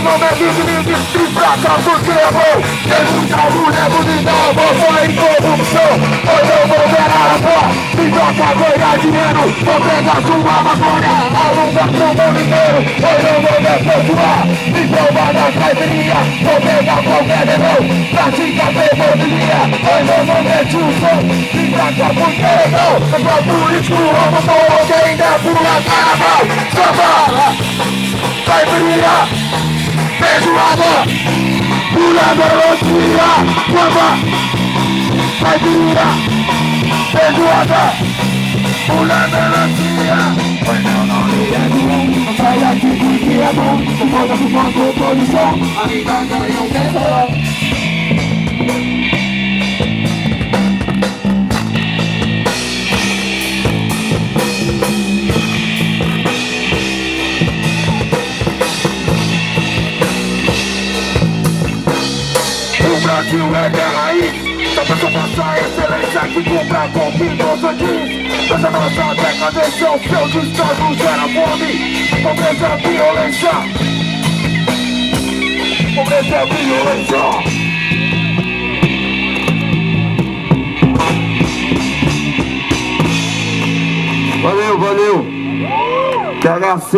nome é Big se fraca porque é bom. Tem muita mulher bonita, vovó e corrupção. Hoje eu vou ver a avó, me toca ganhar dinheiro. Vou pegar sua maconha, aluga pro mundo inteiro. Hoje eu vou ver popular, me provar na caipirinha. Vou pegar qualquer negão, pratica pedofilia. Hoje eu vou ver tio, me fraca porque é bom. Eu sou político, homofóbico, que ainda pula carnaval. Samba, caipirinha, feijoada, pula melodia. Samba, caipirinha, feijoada, pula melodia. Pois meu nome é João, não sai daqui porque é bom. O foda do controle do som, a vida ganha um tesão. O Brasil é terra raiz, só pra passar excelência que compra com pintoso diz. Essa nossa decadência, o seu descanso gera fome. Pobreza é violência, pobreza é violência. Valeu, THC.